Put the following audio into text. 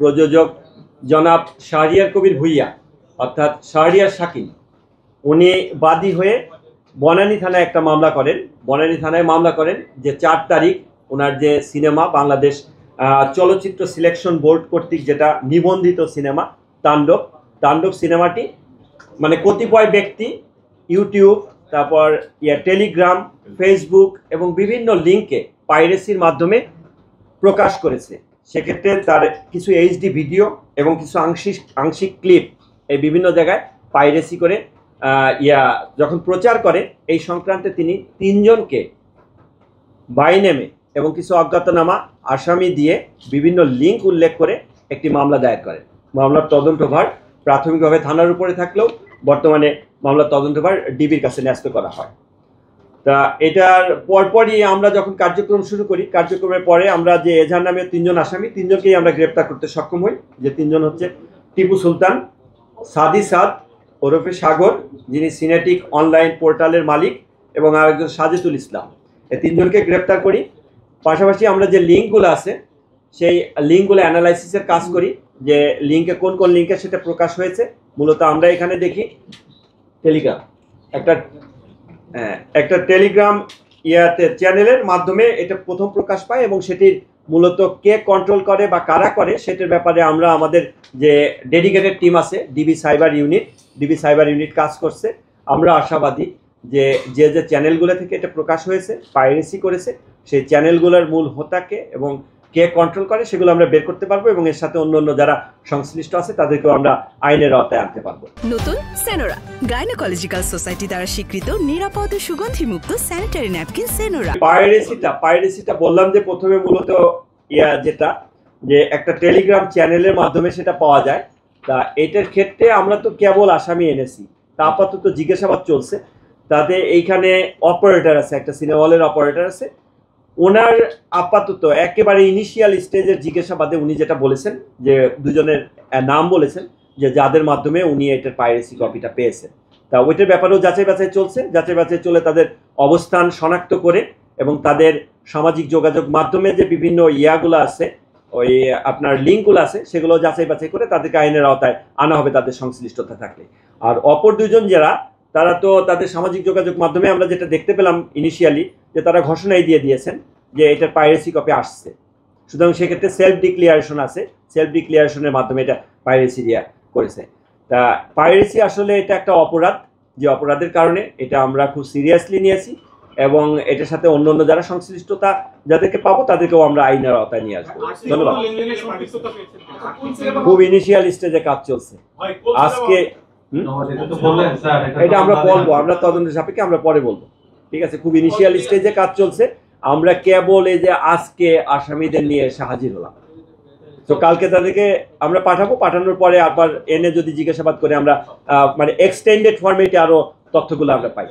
প্রযোজক জনাব শাহরিয়ার কবির ভুইয়া অর্থাৎ শাহরিয়ার শাকিল উনি বাদী হয়ে বনানী থানায় একটা মামলা করেন। বনানী থানায় মামলা করেন যে 4 তারিখ ওনার যে সিনেমা বাংলাদেশ চলচ্চিত্র সিলেকশন বোর্ড কর্তৃক যেটা নিবন্ধিত সিনেমা তাণ্ডব সিনেমাটি মানে কতিপয় ব্যক্তি ইউটিউব তারপর টেলিগ্রাম ফেসবুক এবং বিভিন্ন লিঙ্কে পাইরেসির মাধ্যমে প্রকাশ করেছে। সেক্ষেত্রে তার কিছু এইচডি ভিডিও এবং কিছু আংশিক ক্লিপ এই বিভিন্ন জায়গায় পাইরেসি করে যখন প্রচার করে এই সংক্রান্তে তিনি 3 জনকে বাইনেমে এবং কিছু অজ্ঞাতনামা আসামি দিয়ে বিভিন্ন লিঙ্ক উল্লেখ করে একটি মামলা দায়ের করেন। মামলার তদন্তভার প্রাথমিকভাবে থানার উপরে থাকলেও বর্তমানে মামলার তদন্তভার ডিবির কাছে ন্যস্ত করা হয়। তা এটার পরপরই আমরা যখন কার্যক্রম শুরু করি, কার্যক্রমের পরে আমরা যে এজাহার নামে 3 জন আসামি 3 জনকেই আমরা গ্রেপ্তার করতে সক্ষম হই। যে 3 জন হচ্ছে টিপু সুলতান, সাদি সাদ ওরফে সাগর যিনি সিনেটিক অনলাইন পোর্টালের মালিক এবং আরেকজন সাজেদুল ইসলাম, এই 3 জনকে গ্রেপ্তার করি। পাশাপাশি আমরা যে লিঙ্কগুলো আছে সেই লিঙ্কগুলো অ্যানালাইসিসের কাজ করি যে লিঙ্কে কোন লিঙ্কে সেটা প্রকাশ হয়েছে। মূলত আমরা এখানে দেখি টেলিগ্রাম একটা টেলিগ্রাম চ্যানেলের মাধ্যমে এটা প্রথম প্রকাশ পায় এবং সেটির মূলত কে কন্ট্রোল করে বা কারা করে সেটার ব্যাপারে আমরা আমাদের যে ডেডিকেটেড টিম আছে ডিবি সাইবার ইউনিট কাজ করছে। আমরা আশাবাদী যে যে চ্যানেলগুলো থেকে এটা প্রকাশ হয়েছে পাইরেসি করেছে সেই চ্যানেলগুলোর মূল হোতাকে এবং কে কন্ট্রোল করে সেগুলো আমরা বের করতে পারবো এবং এর সাথে অন্যান্য যারা সংশ্লিষ্ট আছে তাদেরকেও আমরা আইনের আওতায় আনতে পারবো। নতুন সেনোরা গাইনোকোলজিক্যাল সোসাইটি দ্বারা স্বীকৃত নিরাপদ ও সুগন্ধিমুক্ত স্যানিটারি ন্যাপকিন সেনোরা। পাইরেসিটা বললাম যে প্রথমে মূলত যেটা যে একটা টেলিগ্রাম চ্যানেলের মাধ্যমে সেটা পাওয়া যায়। তা এটার ক্ষেত্রে আমরা তো কেবল আসামি এনেছি, তা আপাতত জিজ্ঞাসাবাদ চলছে। তাতে এইখানে অপারেটর আছে, একটা সিনেমা হলের অপারেটর আছে, ওনার আপাতত একেবারে ইনিশিয়াল স্টেজের জিজ্ঞাসাবাদে উনি যেটা বলেছেন যে 2 জনের নাম বলেছেন যে যাদের মাধ্যমে উনি এটার পাইরেসি কপিটা পেয়েছেন। তা ওইটার ব্যাপারেও যাচাই বাছাই চলে তাদের অবস্থান শনাক্ত করে এবং তাদের সামাজিক যোগাযোগ মাধ্যমে যে বিভিন্ন ইয়াগুলো আছে ওই আপনার লিঙ্কগুলো আছে সেগুলো যাচাই বাছাই করে তাদেরকে আইনের আওতায় আনা হবে তাদের সংশ্লিষ্টতা থাকলে। আর অপর 2 জন যারা তারা তো তাদের সামাজিক যোগাযোগ মাধ্যমে আমরা যেটা দেখতে পেলাম ইনিশিয়ালি যে তারা ঘোষণাই দিয়ে দিয়েছেন যে এটার পাইরেসি কপি আসছে। সুতরাং সেক্ষেত্রে সেলফ ডিক্লিয়ারেশনের মাধ্যমে এটা পাইরেসি করেছে। তা পাইরেসি আসলে এটা একটা অপরাধ, যে অপরাধের কারণে এটা আমরা খুব সিরিয়াসলি নিয়েছি এবং এটার সাথে অন্যান্য যারা সংশ্লিষ্টতা যাদেরকে পাবো তাদেরকেও আমরা আইনের আওতায় নিয়ে আসবো। ধন্যবাদ। খুব ইনিশিয়াল স্টেজে কাজ চলছে আজকে, এটা আমরা বলবো, আমরা তদন্তের সাপেক্ষে আমরা পরে বলবো। ঠিক আছে, খুব ইনিশিয়াল স্টেজে কাজ চলছে। আমরা কেবল এই যে আজকে আসামিদের নিয়ে এসে হাজির হলাম, তো কালকে তাদেরকে আমরা পাঠানোর পরে আবার এনে যদি জিজ্ঞাসাবাদ করে আমরা মানে এক্সটেন্ডেড ফরম্যাটে আরো তথ্যগুলো আমরা পাই।